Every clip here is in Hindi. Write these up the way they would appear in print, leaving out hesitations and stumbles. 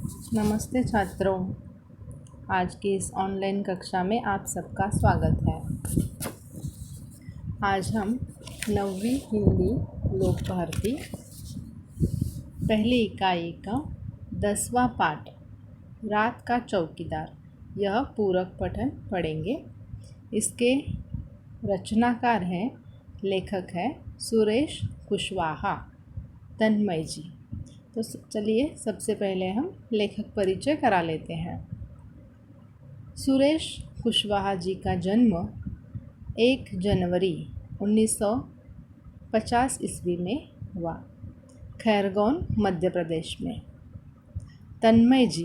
नमस्ते छात्रों, आज की इस ऑनलाइन कक्षा में आप सबका स्वागत है। आज हम 9वीं हिंदी लोक भारती पहली इकाई का 10वां पाठ रात का चौकीदार यह पूरक पठन पढ़ेंगे। इसके रचनाकार हैं, लेखक है सुरेश कुशवाहा, तन्मय जी। तो चलिए सबसे पहले हम लेखक परिचय करा लेते हैं। सुरेश कुशवाहा जी का जन्म 1 जनवरी 1950 ईस्वी में हुआ, खैरगौन मध्य प्रदेश में। तन्मय जी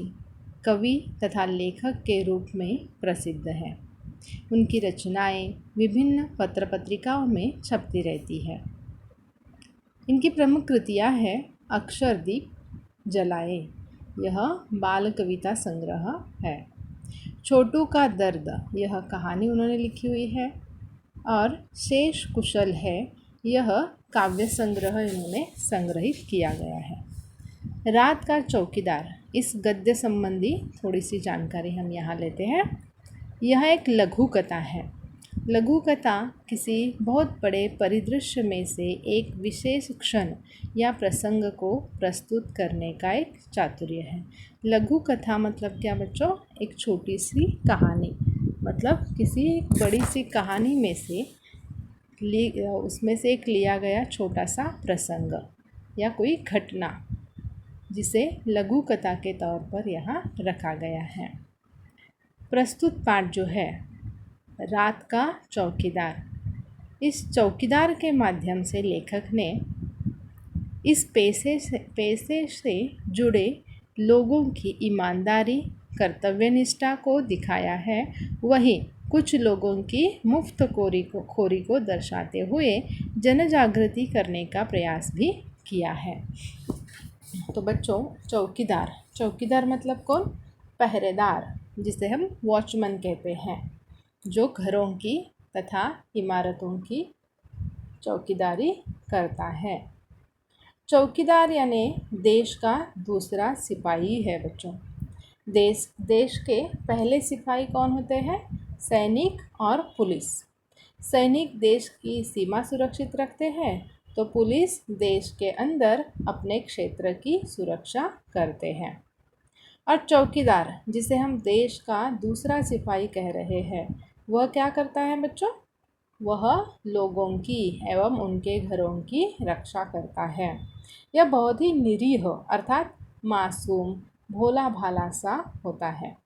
कवि तथा लेखक के रूप में प्रसिद्ध हैं। उनकी रचनाएं विभिन्न पत्र पत्रिकाओं में छपती रहती है। इनकी प्रमुख कृतियां हैं अक्षरदीप, जलाए, यह बाल कविता संग्रह है। छोटू का दर्द, यह कहानी उन्होंने लिखी हुई है। और शेष कुशल है, यह काव्य संग्रह इन्होंने संग्रहित किया गया है। रात का चौकीदार, इस गद्य संबंधी थोड़ी सी जानकारी हम यहाँ लेते हैं। यह एक लघु कथा है। लघु कथा किसी बहुत बड़े परिदृश्य में से एक विशेष क्षण या प्रसंग को प्रस्तुत करने का एक चातुर्य है। लघु कथा मतलब क्या बच्चों? एक छोटी सी कहानी, मतलब किसी बड़ी सी कहानी में से उसमें से एक लिया गया छोटा सा प्रसंग या कोई घटना, जिसे लघु कथा के तौर पर यहाँ रखा गया है। प्रस्तुत पाठ जो है रात का चौकीदार, इस चौकीदार के माध्यम से लेखक ने इस पेशे से जुड़े लोगों की ईमानदारी, कर्तव्यनिष्ठा को दिखाया है। वहीं कुछ लोगों की मुफ्त खोरी को दर्शाते हुए जन जागृति करने का प्रयास भी किया है। तो बच्चों, चौकीदार मतलब कौन? पहरेदार, जिसे हम वॉचमैन कहते हैं, जो घरों की तथा इमारतों की चौकीदारी करता है। चौकीदार यानी देश का दूसरा सिपाही है बच्चों। देश के पहले सिपाही कौन होते हैं? सैनिक और पुलिस। सैनिक देश की सीमा सुरक्षित रखते हैं, तो पुलिस देश के अंदर अपने क्षेत्र की सुरक्षा करते हैं। और चौकीदार, जिसे हम देश का दूसरा सिपाही कह रहे हैं, वह क्या करता है बच्चों? वह लोगों की एवं उनके घरों की रक्षा करता है। यह बहुत ही निरीह अर्थात मासूम, भोला भाला सा होता है।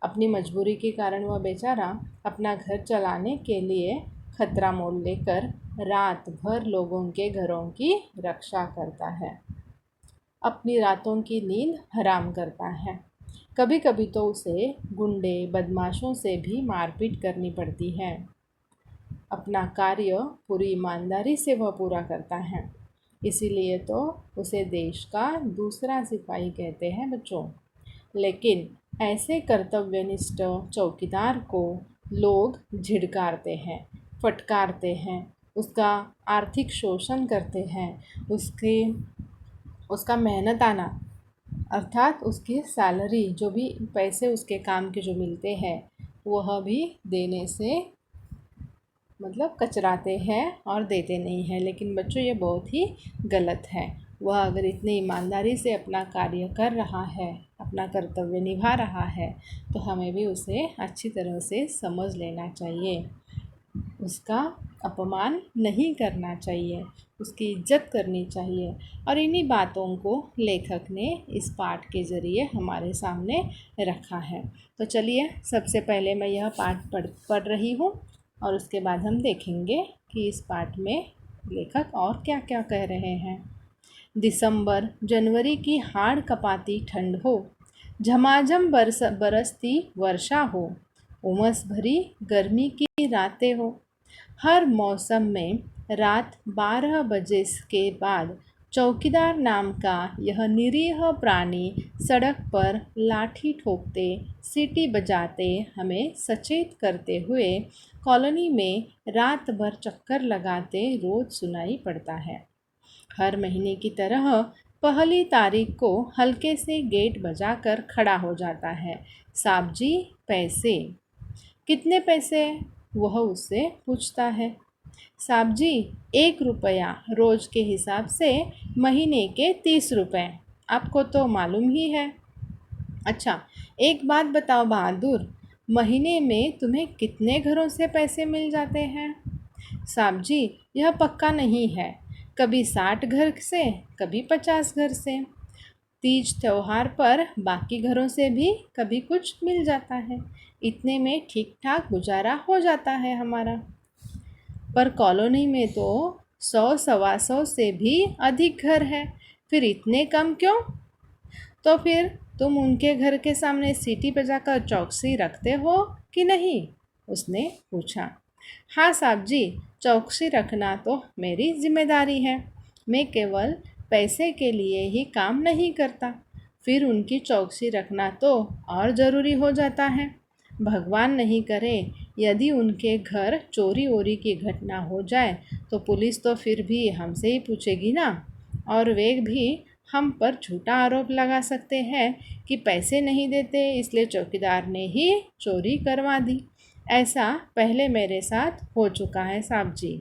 अपनी मजबूरी के कारण वह बेचारा अपना घर चलाने के लिए खतरा मोल लेकर रात भर लोगों के घरों की रक्षा करता है, अपनी रातों की नींद हराम करता है। कभी कभी तो उसे गुंडे बदमाशों से भी मारपीट करनी पड़ती है। अपना कार्य पूरी ईमानदारी से वह पूरा करता है, इसीलिए तो उसे देश का दूसरा सिपाही कहते हैं बच्चों। लेकिन ऐसे कर्तव्यनिष्ठ चौकीदार को लोग झिड़कारते हैं, फटकारते हैं, उसका आर्थिक शोषण करते हैं, उसका मेहनताना अर्थात उसकी सैलरी, जो भी पैसे उसके काम के जो मिलते हैं, वह भी देने से मतलब कचराते हैं और देते नहीं हैं। लेकिन बच्चों, ये बहुत ही गलत है। वह अगर इतनी ईमानदारी से अपना कार्य कर रहा है, अपना कर्तव्य निभा रहा है, तो हमें भी उसे अच्छी तरह से समझ लेना चाहिए। उसका अपमान नहीं करना चाहिए, उसकी इज्जत करनी चाहिए। और इन्हीं बातों को लेखक ने इस पाठ के ज़रिए हमारे सामने रखा है। तो चलिए सबसे पहले मैं यह पाठ पढ़ रही हूँ, और उसके बाद हम देखेंगे कि इस पाठ में लेखक और क्या क्या कह रहे हैं। दिसंबर जनवरी की हाड़ कपाती ठंड हो, झमाझम बरसती वर्षा हो, उमस भरी गर्मी की रातें हो, हर मौसम में रात 12 बजे के बाद चौकीदार नाम का यह निरीह प्राणी सड़क पर लाठी ठोकते, सीटी बजाते हमें सचेत करते हुए कॉलोनी में रात भर चक्कर लगाते रोज सुनाई पड़ता है। हर महीने की तरह पहली तारीख को हल्के से गेट बजाकर खड़ा हो जाता है। साहब जी पैसे। कितने पैसे? वह उससे पूछता है। साहब जी 1 रुपया रोज़ के हिसाब से, महीने के 30 रुपये। आपको तो मालूम ही है। अच्छा, एक बात बताओ बहादुर, महीने में तुम्हें कितने घरों से पैसे मिल जाते हैं? साहब जी यह पक्का नहीं है, कभी 60 घर से, कभी 50 घर से। तीज त्योहार पर बाकी घरों से भी कभी कुछ मिल जाता है। इतने में ठीक ठाक गुजारा हो जाता है हमारा। पर कॉलोनी में तो 100 सवा 100 से भी अधिक घर है, फिर इतने कम क्यों? तो फिर तुम उनके घर के सामने सीटी बजाकर चौकसी रखते हो कि नहीं? उसने पूछा। हाँ साहब जी, चौकसी रखना तो मेरी जिम्मेदारी है। मैं केवल पैसे के लिए ही काम नहीं करता, फिर उनकी चौकसी रखना तो और ज़रूरी हो जाता है। भगवान नहीं करे यदि उनके घर चोरी वोरी की घटना हो जाए तो पुलिस तो फिर भी हमसे ही पूछेगी ना, और वे भी हम पर झूठा आरोप लगा सकते हैं कि पैसे नहीं देते इसलिए चौकीदार ने ही चोरी करवा दी। ऐसा पहले मेरे साथ हो चुका है साहब जी।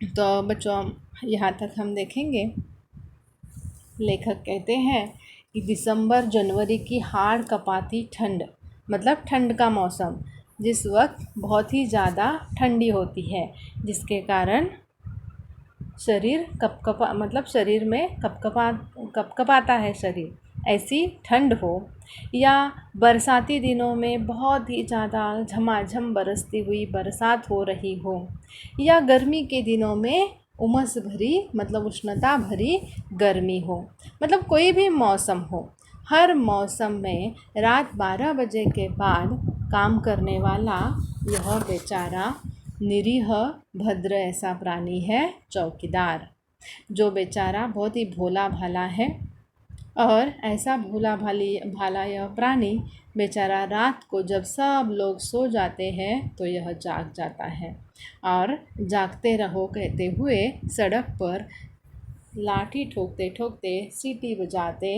तो बच्चों यहाँ तक हम देखेंगे। लेखक कहते हैं कि दिसंबर जनवरी की हाड़ कपाती ठंड, मतलब ठंड का मौसम, जिस वक्त बहुत ही ज़्यादा ठंडी होती है, जिसके कारण शरीर कपकपा मतलब शरीर में कपकपाता है शरीर, ऐसी ठंड हो, या बरसाती दिनों में बहुत ही ज़्यादा झमाझम बरसती हुई बरसात हो रही हो, या गर्मी के दिनों में उमस भरी मतलब उष्णता भरी गर्मी हो, मतलब कोई भी मौसम हो, हर मौसम में रात 12 बजे के बाद काम करने वाला यह बेचारा निरीह भद्र ऐसा प्राणी है चौकीदार, जो बेचारा बहुत ही भोला भाला है। और ऐसा भोला भाला यह प्राणी बेचारा रात को जब सब लोग सो जाते हैं तो यह जाग जाता है, और जागते रहो कहते हुए सड़क पर लाठी ठोकते ठोकते सीटी बजाते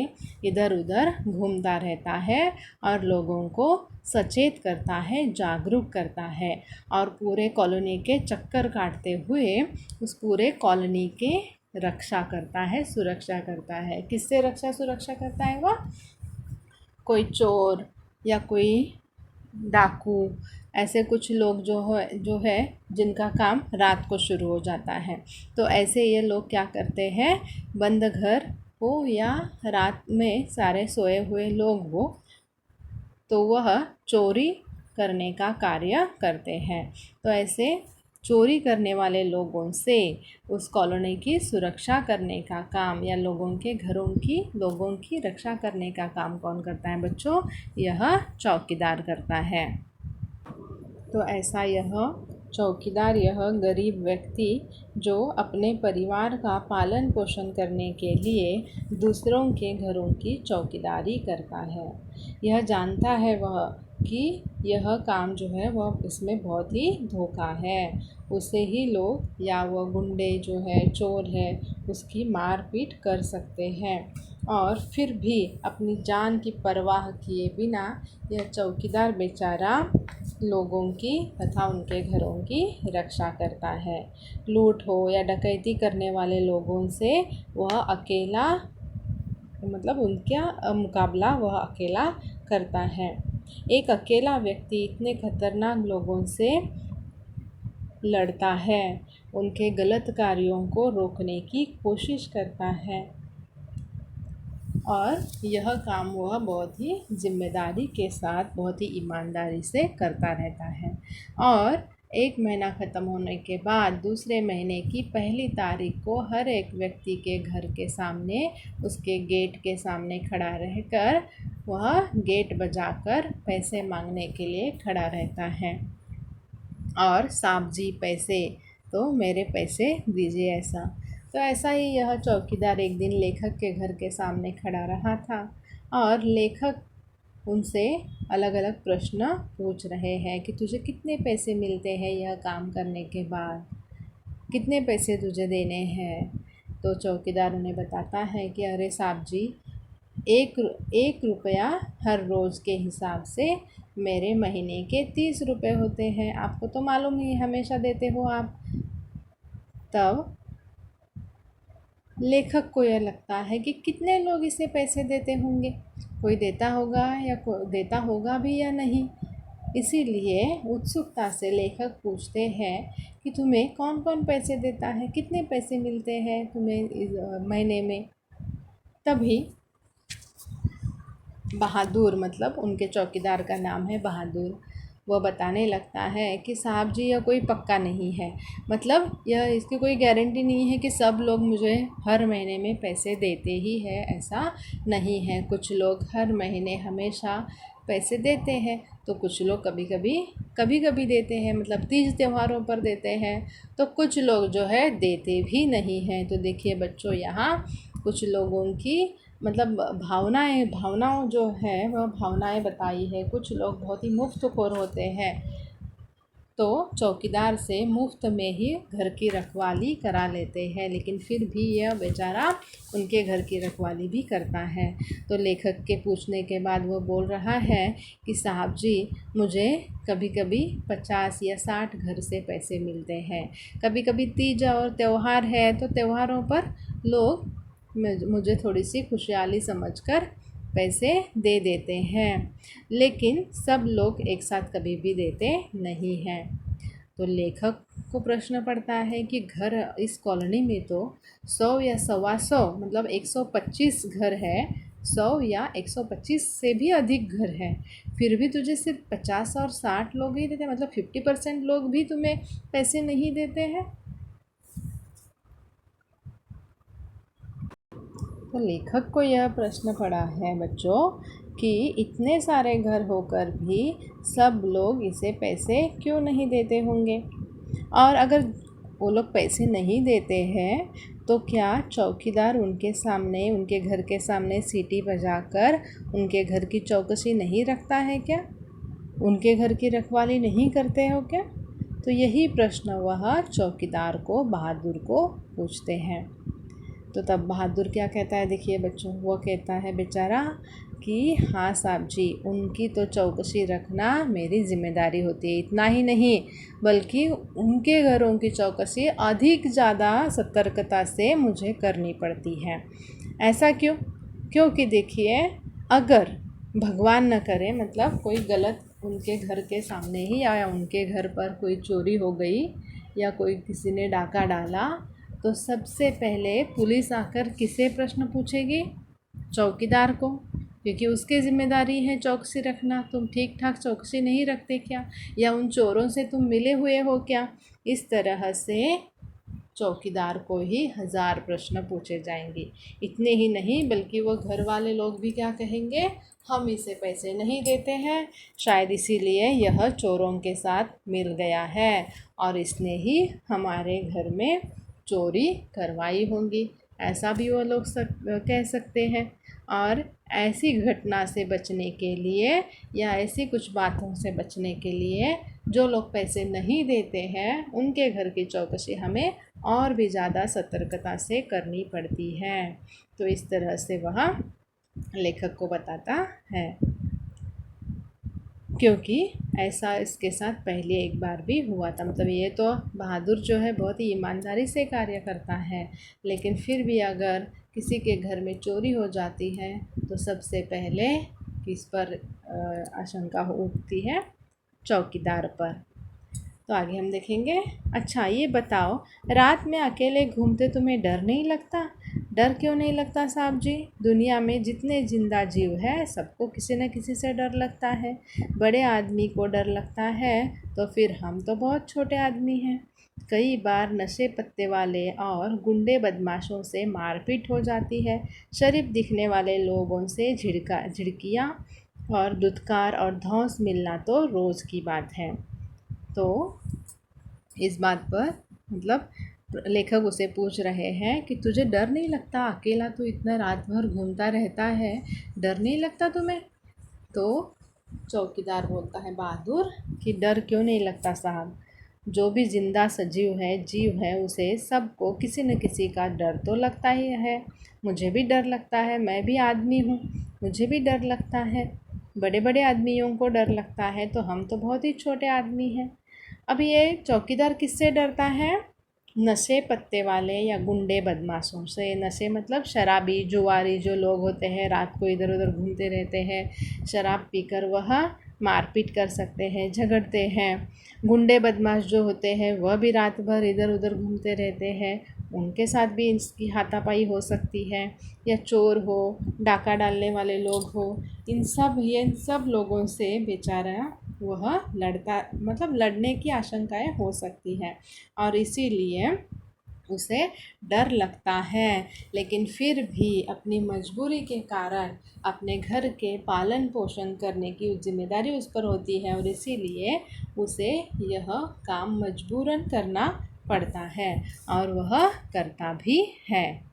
इधर उधर घूमता रहता है और लोगों को सचेत करता है, जागरूक करता है, और पूरे कॉलोनी के चक्कर काटते हुए उस पूरे कॉलोनी के रक्षा करता है, सुरक्षा करता है। किससे रक्षा सुरक्षा करता है वह? कोई चोर या कोई डाकू, ऐसे कुछ लोग जो है जिनका काम रात को शुरू हो जाता है, तो ऐसे ये लोग क्या करते हैं, बंद घर हो या रात में सारे सोए हुए लोग हो, तो वह चोरी करने का कार्य करते हैं। तो ऐसे चोरी करने वाले लोगों से उस कॉलोनी की सुरक्षा करने का काम, या लोगों की रक्षा करने का काम कौन करता है बच्चों? यह चौकीदार करता है। तो ऐसा यह चौकीदार, यह गरीब व्यक्ति जो अपने परिवार का पालन पोषण करने के लिए दूसरों के घरों की चौकीदारी करता है, यह जानता है वह कि यह काम जो है वह इसमें बहुत ही धोखा है, उसे ही लोग या वह गुंडे जो है, चोर है, उसकी मारपीट कर सकते हैं, और फिर भी अपनी जान की परवाह किए बिना यह चौकीदार बेचारा लोगों की तथा उनके घरों की रक्षा करता है। लूट हो या डकैती करने वाले लोगों से वह अकेला, मतलब उनका मुकाबला वह अकेला करता है। एक अकेला व्यक्ति इतने खतरनाक लोगों से लड़ता है, उनके गलत कार्यों को रोकने की कोशिश करता है, और यह काम वह बहुत ही जिम्मेदारी के साथ, बहुत ही ईमानदारी से करता रहता है। और 1 महीना ख़त्म होने के बाद दूसरे महीने की पहली तारीख को हर एक व्यक्ति के घर के सामने, उसके गेट के सामने खड़ा रहकर वह गेट बजाकर पैसे मांगने के लिए खड़ा रहता है, और साहब जी पैसे, तो मेरे पैसे दीजिए ऐसा। तो ऐसा ही यह चौकीदार एक दिन लेखक के घर के सामने खड़ा रहा था, और लेखक उनसे अलग अलग प्रश्न पूछ रहे हैं कि तुझे कितने पैसे मिलते हैं यह काम करने के बाद, कितने पैसे तुझे देने हैं, तो चौकीदार उन्हें बताता है कि अरे साहब जी, एक रुपया हर रोज़ के हिसाब से मेरे महीने के 30 रुपये होते हैं, आपको तो मालूम ही हमेशा देते हो आप। तब लेखक को यह लगता है कि कितने लोग इसे पैसे देते होंगे, कोई देता होगा या देता होगा भी या नहीं। इसीलिए उत्सुकता से लेखक पूछते हैं कि तुम्हें कौन कौन पैसे देता है, कितने पैसे मिलते हैं तुम्हें इस महीने में। तभी बहादुर, मतलब उनके चौकीदार का नाम है बहादुर, वो बताने लगता है कि साहब जी, यह कोई पक्का नहीं है, मतलब यह इसकी कोई गारंटी नहीं है कि सब लोग मुझे हर महीने में पैसे देते ही है, ऐसा नहीं है। कुछ लोग हर महीने हमेशा पैसे देते हैं, तो कुछ लोग कभी कभी देते हैं, मतलब तीज त्योहारों पर देते हैं, तो कुछ लोग जो है देते भी नहीं हैं। तो देखिए बच्चों, यहाँ कुछ लोगों की मतलब भावनाओं जो है वह भावनाएं बताई है। कुछ लोग बहुत ही मुफ्तखोर होते हैं, तो चौकीदार से मुफ्त में ही घर की रखवाली करा लेते हैं, लेकिन फिर भी यह बेचारा उनके घर की रखवाली भी करता है। तो लेखक के पूछने के बाद वो बोल रहा है कि साहब जी, मुझे कभी कभी 50 या 60 घर से पैसे मिलते हैं। कभी कभी तीज और त्यौहार है, तो त्योहारों पर लोग मुझे थोड़ी सी खुशहाली समझकर पैसे दे देते हैं, लेकिन सब लोग एक साथ कभी भी देते नहीं हैं। तो लेखक को प्रश्न पड़ता है कि घर इस कॉलोनी में तो 100 या 125 मतलब 125 घर है, 100 या 125 से भी अधिक घर हैं, फिर भी तुझे सिर्फ 50 और 60 लोग ही देते हैं, मतलब 50% लोग भी तुम्हें पैसे नहीं देते हैं। तो लेखक को यह प्रश्न पड़ा है बच्चों कि इतने सारे घर होकर भी सब लोग इसे पैसे क्यों नहीं देते होंगे, और अगर वो लोग पैसे नहीं देते हैं तो क्या चौकीदार उनके सामने, उनके घर के सामने सीटी बजाकर उनके घर की चौकसी नहीं रखता है क्या, उनके घर की रखवाली नहीं करते हो क्या? तो यही प्रश्न वह चौकीदार को, बहादुर को पूछते हैं। तो तब बहादुर क्या कहता है, देखिए बच्चों, वो कहता है बेचारा कि हाँ साहब जी, उनकी तो चौकसी रखना मेरी जिम्मेदारी होती है। इतना ही नहीं, बल्कि उनके घरों की चौकसी अधिक ज़्यादा सतर्कता से मुझे करनी पड़ती है। ऐसा क्यों? क्योंकि देखिए, अगर भगवान न करे, मतलब कोई गलत उनके घर के सामने ही आया, उनके घर पर कोई चोरी हो गई या कोई किसी ने डाका डाला, तो सबसे पहले पुलिस आकर किसे प्रश्न पूछेगी? चौकीदार को, क्योंकि उसकी ज़िम्मेदारी है चौकसी रखना। तुम ठीक ठाक चौकसी नहीं रखते क्या, या उन चोरों से तुम मिले हुए हो क्या? इस तरह से चौकीदार को ही 1000 प्रश्न पूछे जाएंगे। इतने ही नहीं, बल्कि वो घर वाले लोग भी क्या कहेंगे, हम इसे पैसे नहीं देते हैं, शायद इसीलिए यह चोरों के साथ मिल गया है और इसने ही हमारे घर में चोरी करवाई होंगी, ऐसा भी वो लोग कह सकते हैं। और ऐसी घटना से बचने के लिए या ऐसी कुछ बातों से बचने के लिए जो लोग पैसे नहीं देते हैं उनके घर की चौकसी हमें और भी ज़्यादा सतर्कता से करनी पड़ती है। तो इस तरह से वह लेखक को बताता है, क्योंकि ऐसा इसके साथ पहले एक बार भी हुआ था। मतलब ये तो बहादुर जो है बहुत ही ईमानदारी से कार्य करता है, लेकिन फिर भी अगर किसी के घर में चोरी हो जाती है तो सबसे पहले किस पर आशंका उठती है? चौकीदार पर। तो आगे हम देखेंगे। अच्छा ये बताओ, रात में अकेले घूमते तुम्हें डर नहीं लगता? डर क्यों नहीं लगता साहब जी? दुनिया में जितने जिंदा जीव है सबको किसी न किसी से डर लगता है। बड़े आदमी को डर लगता है तो फिर हम तो बहुत छोटे आदमी हैं। कई बार नशे पत्ते वाले और गुंडे बदमाशों से मारपीट हो जाती है। शरीफ दिखने वाले लोगों से झिड़कियाँ और दुत्कार और धौंस मिलना तो रोज़ की बात है। तो इस बात पर मतलब लेखक उसे पूछ रहे हैं कि तुझे डर नहीं लगता? अकेला तो इतना रात भर घूमता रहता है, डर नहीं लगता तुम्हें? तो चौकीदार बोलता है बहादुर कि डर क्यों नहीं लगता साहब, जो भी जिंदा सजीव है, जीव है, उसे सबको किसी न किसी का डर तो लगता ही है। मुझे भी डर लगता है, मैं भी आदमी हूँ, मुझे भी डर लगता है। बड़े बड़े आदमियों को डर लगता है, तो हम तो बहुत ही छोटे आदमी हैं। अब ये चौकीदार किससे डरता है? नशे पत्ते वाले या गुंडे बदमाशों से। नशे मतलब शराबी, जुआरी जो लोग होते हैं, रात को इधर उधर घूमते रहते हैं, शराब पीकर वह मारपीट कर सकते हैं, झगड़ते हैं। गुंडे बदमाश जो होते हैं वह भी रात भर इधर उधर घूमते रहते हैं, उनके साथ भी इसकी हाथापाई हो सकती है। या चोर हो, डाका डालने वाले लोग हो, इन सब लोगों से बेचारा वह लड़ता, मतलब लड़ने की आशंकाएं हो सकती है, और इसीलिए उसे डर लगता है। लेकिन फिर भी अपनी मजबूरी के कारण अपने घर के पालन पोषण करने की जिम्मेदारी उस पर होती है, और इसीलिए उसे यह काम मजबूरन करना पड़ता है, और वह करता भी है।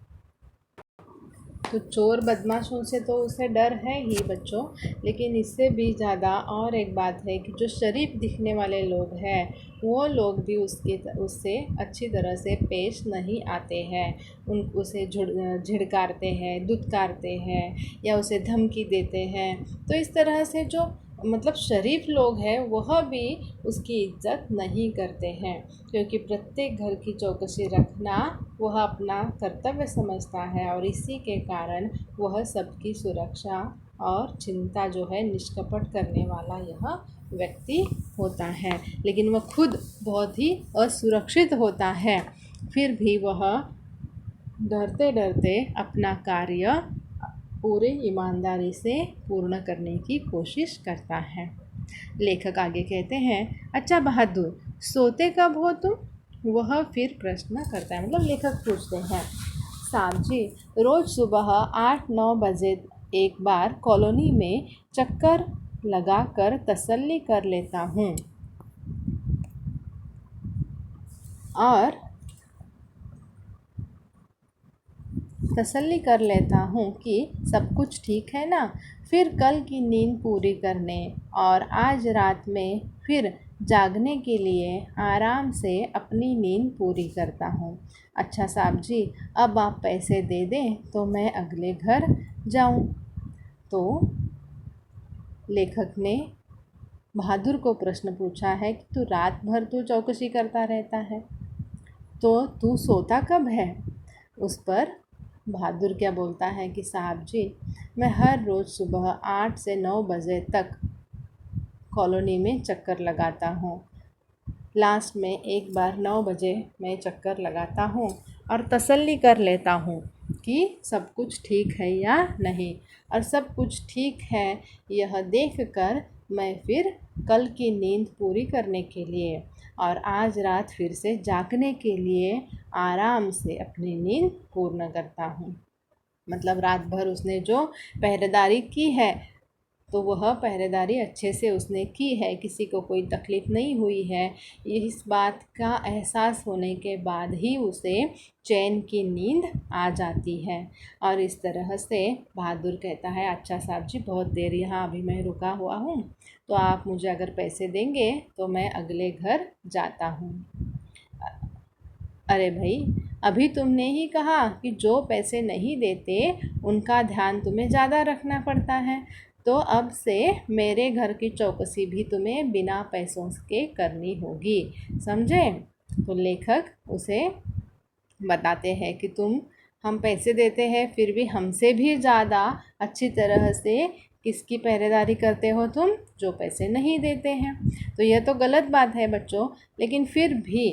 तो चोर बदमाशों से तो उसे डर है ही बच्चों, लेकिन इससे भी ज़्यादा और एक बात है कि जो शरीफ दिखने वाले लोग हैं, वो लोग भी उससे अच्छी तरह से पेश नहीं आते हैं। उसे झिड़कारते हैं, दुत्कारते हैं, या उसे धमकी देते हैं। तो इस तरह से जो मतलब शरीफ लोग हैं वह भी उसकी इज्जत नहीं करते हैं, क्योंकि प्रत्येक घर की चौकसी रखना वह अपना कर्तव्य समझता है, और इसी के कारण वह सबकी सुरक्षा और चिंता जो है निष्कपट करने वाला यह व्यक्ति होता है। लेकिन वह खुद बहुत ही असुरक्षित होता है, फिर भी वह डरते डरते अपना कार्य पूरे ईमानदारी से पूर्ण करने की कोशिश करता है। लेखक आगे कहते हैं, अच्छा बहादुर, सोते कब हो तुम? वह फिर प्रश्न करता है, मतलब लेखक पूछते हैं। साहब जी, रोज़ सुबह 8-9 बजे एक बार कॉलोनी में चक्कर लगा कर तसल्ली कर लेता हूँ, और तसल्ली कर लेता हूँ कि सब कुछ ठीक है ना। फिर कल की नींद पूरी करने और आज रात में फिर जागने के लिए आराम से अपनी नींद पूरी करता हूँ। अच्छा साहब जी, अब आप पैसे दे दें तो मैं अगले घर जाऊँ। तो लेखक ने बहादुर को प्रश्न पूछा है कि तू रात भर तो चौकसी करता रहता है, तो तू सोता कब है? उस पर बहादुर क्या बोलता है कि साहब जी, मैं हर रोज़ सुबह 8 से 9 बजे तक कॉलोनी में चक्कर लगाता हूँ। लास्ट में एक बार 9 बजे मैं चक्कर लगाता हूँ और तसल्ली कर लेता हूँ कि सब कुछ ठीक है या नहीं, और सब कुछ ठीक है यह देखकर मैं फिर कल की नींद पूरी करने के लिए और आज रात फिर से जागने के लिए आराम से अपनी नींद पूर्ण करता हूँ। मतलब रात भर उसने जो पहरेदारी की है, तो वह पहरेदारी अच्छे से उसने की है, किसी को कोई तकलीफ़ नहीं हुई है। इस बात का एहसास होने के बाद ही उसे चैन की नींद आ जाती है। और इस तरह से बहादुर कहता है, अच्छा साहब जी, बहुत देर यहाँ अभी मैं रुका हुआ हूँ, तो आप मुझे अगर पैसे देंगे तो मैं अगले घर जाता हूँ। अरे भाई, अभी तुमने ही कहा कि जो पैसे नहीं देते उनका ध्यान तुम्हें ज़्यादा रखना पड़ता है, तो अब से मेरे घर की चौकसी भी तुम्हें बिना पैसों के करनी होगी, समझे? तो लेखक उसे बताते हैं कि हम पैसे देते हैं, फिर भी हमसे भी ज़्यादा अच्छी तरह से किसकी पहरेदारी करते हो तुम, जो पैसे नहीं देते हैं। तो यह तो गलत बात है बच्चों, लेकिन फिर भी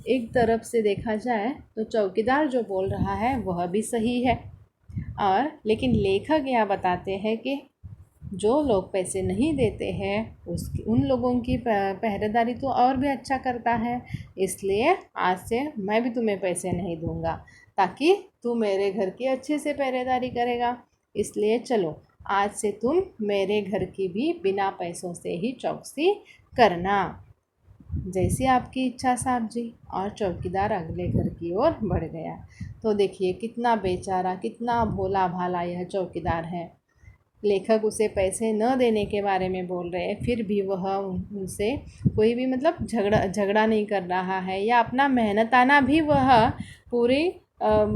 एक तरफ से देखा जाए तो चौकीदार जो बोल रहा है वह भी सही है। और लेकिन लेखक यह बताते हैं कि जो लोग पैसे नहीं देते हैं उन लोगों की पहरेदारी तो और भी अच्छा करता है, इसलिए आज से मैं भी तुम्हें पैसे नहीं दूंगा, ताकि तू मेरे घर की अच्छे से पहरेदारी करेगा। इसलिए चलो, आज से तुम मेरे घर की भी बिना पैसों से ही चौकसी करना। जैसी आपकी इच्छा साहब जी। और चौकीदार अगले घर की ओर बढ़ गया। तो देखिए कितना बेचारा, कितना भोला भाला यह चौकीदार है। लेखक उसे पैसे न देने के बारे में बोल रहे हैं, फिर भी वह उनसे कोई भी मतलब झगड़ा नहीं कर रहा है, या अपना मेहनताना भी वह पूरी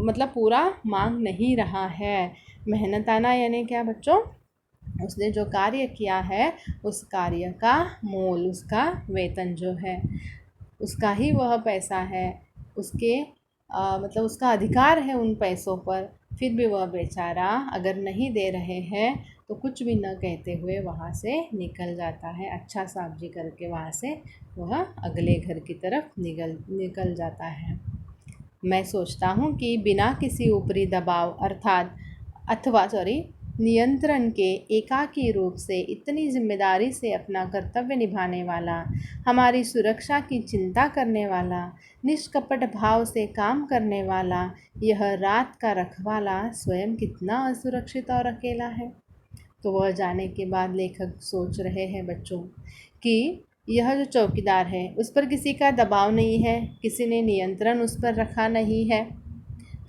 मतलब पूरा मांग नहीं रहा है। मेहनताना यानी क्या बच्चों? उसने जो कार्य किया है उस कार्य का मोल, उसका वेतन जो है, उसका ही वह पैसा है, उसके मतलब उसका अधिकार है उन पैसों पर। फिर भी वह बेचारा अगर नहीं दे रहे हैं तो कुछ भी न कहते हुए वहाँ से निकल जाता है। अच्छा सब्जी करके वहाँ से वह अगले घर की तरफ निकल जाता है। मैं सोचता हूँ कि बिना किसी ऊपरी दबाव नियंत्रण के एकाकी रूप से इतनी जिम्मेदारी से अपना कर्तव्य निभाने वाला, हमारी सुरक्षा की चिंता करने वाला, निष्कपट भाव से काम करने वाला यह रात का रखवाला स्वयं कितना असुरक्षित और अकेला है। तो वह जाने के बाद लेखक सोच रहे हैं बच्चों कि यह जो चौकीदार है उस पर किसी का दबाव नहीं है, किसी ने नियंत्रण उस पर रखा नहीं है,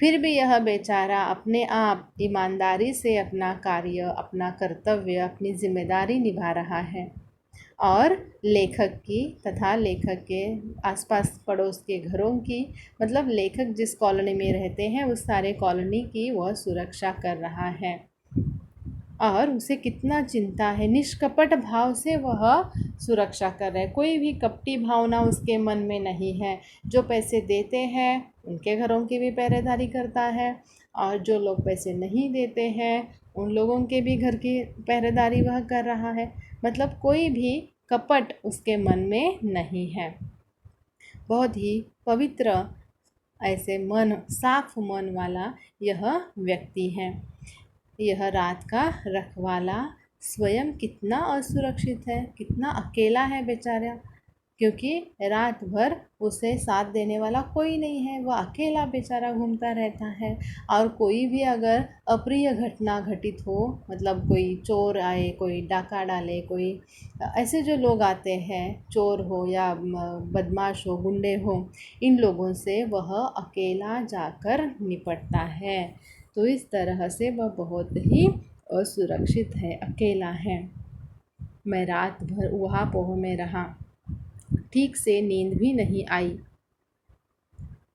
फिर भी यह बेचारा अपने आप ईमानदारी से अपना कार्य, अपना कर्तव्य, अपनी जिम्मेदारी निभा रहा है। और लेखक की तथा लेखक के आसपास पड़ोस के घरों की, मतलब लेखक जिस कॉलोनी में रहते हैं उस सारे कॉलोनी की वह सुरक्षा कर रहा है। और उसे कितना चिंता है, निष्कपट भाव से वह सुरक्षा कर रहे हैं, कोई भी कपटी भावना उसके मन में नहीं है। जो पैसे देते हैं उनके घरों की भी पहरेदारी करता है, और जो लोग पैसे नहीं देते हैं उन लोगों के भी घर की पहरेदारी वह कर रहा है। मतलब कोई भी कपट उसके मन में नहीं है। बहुत ही पवित्र, ऐसे मन, साफ मन वाला यह व्यक्ति है। यह रात का रखवाला स्वयं कितना असुरक्षित है, कितना अकेला है बेचारा, क्योंकि रात भर उसे साथ देने वाला कोई नहीं है, वह अकेला बेचारा घूमता रहता है। और कोई भी अगर अप्रिय घटना घटित हो, मतलब कोई चोर आए, कोई डाका डाले, कोई ऐसे जो लोग आते हैं, चोर हो या बदमाश हो, गुंडे हो, इन लोगों से वह अकेला जाकर निपटता है। तो इस तरह से वह बहुत ही असुरक्षित है, अकेला है। मैं रात भर ऊहा-पोह में रहा, ठीक से नींद भी नहीं आई।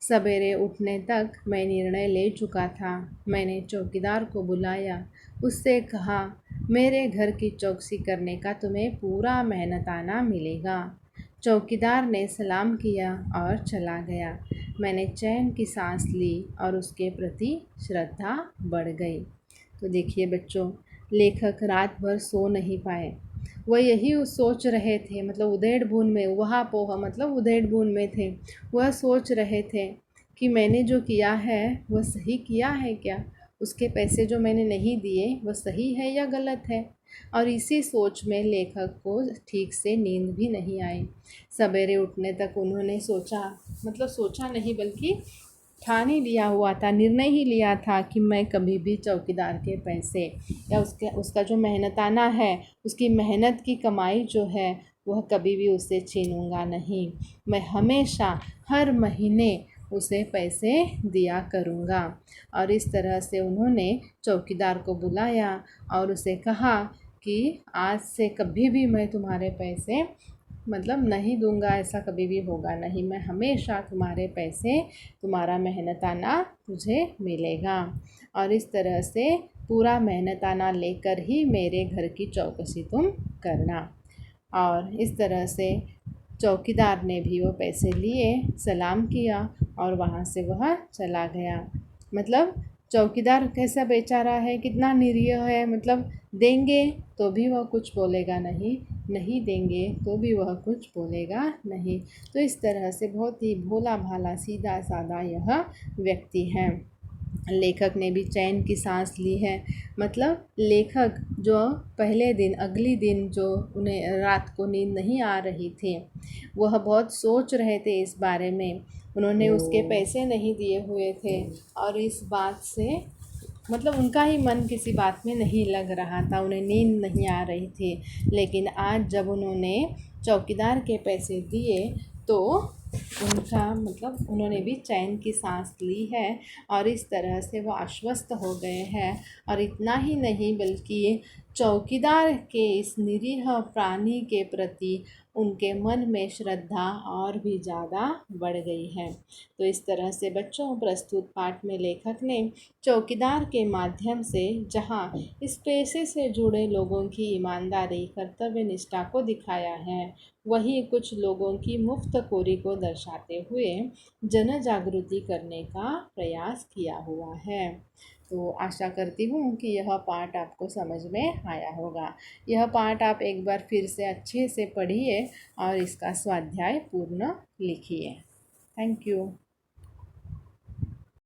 सवेरे उठने तक मैं निर्णय ले चुका था। मैंने चौकीदार को बुलाया, उससे कहा, मेरे घर की चौकसी करने का तुम्हें पूरा मेहनताना मिलेगा। चौकीदार ने सलाम किया और चला गया। मैंने चैन की सांस ली और उसके प्रति श्रद्धा बढ़ गई। तो देखिए बच्चों, लेखक रात भर सो नहीं पाए। वह यही सोच रहे थे, मतलब उधेड़-बुन में, ऊहा-पोह मतलब उधेड़-बुन में थे। वह सोच रहे थे कि मैंने जो किया है वह सही किया है क्या? उसके पैसे जो मैंने नहीं दिए वह सही है या गलत है? और इसी सोच में लेखक को ठीक से नींद भी नहीं आई। सवेरे उठने तक उन्होंने सोचा, मतलब सोचा नहीं बल्कि ठान ही लिया हुआ था, निर्णय ही लिया था कि मैं कभी भी चौकीदार के पैसे या उसका जो मेहनताना है, उसकी मेहनत की कमाई जो है वह कभी भी उससे छीनूंगा नहीं। मैं हमेशा हर महीने उसे पैसे दिया करूँगा। और इस तरह से उन्होंने चौकीदार को बुलाया और उसे कहा कि आज से कभी भी मैं तुम्हारे पैसे मतलब नहीं दूंगा, ऐसा कभी भी होगा नहीं। मैं हमेशा तुम्हारे पैसे, तुम्हारा मेहनताना तुझे मिलेगा। और इस तरह से पूरा मेहनताना लेकर ही मेरे घर की चौकसी तुम करना। और इस तरह से चौकीदार ने भी वो पैसे लिए, सलाम किया और वहाँ से वह चला गया। मतलब चौकीदार कैसा बेचारा है, कितना निरीह है, मतलब देंगे तो भी वह कुछ बोलेगा नहीं, नहीं देंगे तो भी वह कुछ बोलेगा नहीं। तो इस तरह से बहुत ही भोला भाला, सीधा साधा यह व्यक्ति है। लेखक ने भी चैन की सांस ली है। मतलब लेखक जो पहले दिन, अगली दिन जो उन्हें रात को नींद नहीं आ रही थी, वह बहुत सोच रहे थे इस बारे में। उन्होंने उसके पैसे नहीं दिए हुए थे और इस बात से मतलब उनका ही मन किसी बात में नहीं लग रहा था, उन्हें नींद नहीं आ रही थी। लेकिन आज जब उन्होंने चौकीदार के पैसे दिए तो उनका मतलब उन्होंने भी चैन की सांस ली है और इस तरह से वो आश्वस्त हो गए हैं। और इतना ही नहीं बल्कि चौकीदार के इस निरीह प्राणी के प्रति उनके मन में श्रद्धा और भी ज़्यादा बढ़ गई है। तो इस तरह से बच्चों, प्रस्तुत पाठ में लेखक ने चौकीदार के माध्यम से जहाँ इस पेशे से जुड़े लोगों की ईमानदारी, कर्तव्य निष्ठा को दिखाया है, वहीं कुछ लोगों की मुफ्तखोरी को दर्शाते हुए जन जागृति करने का प्रयास किया हुआ है। तो आशा करती हूँ कि यह पाठ आपको समझ में आया होगा। यह पाठ आप एक बार फिर से अच्छे से पढ़िए और इसका स्वाध्याय पूर्ण लिखिए। Thank you.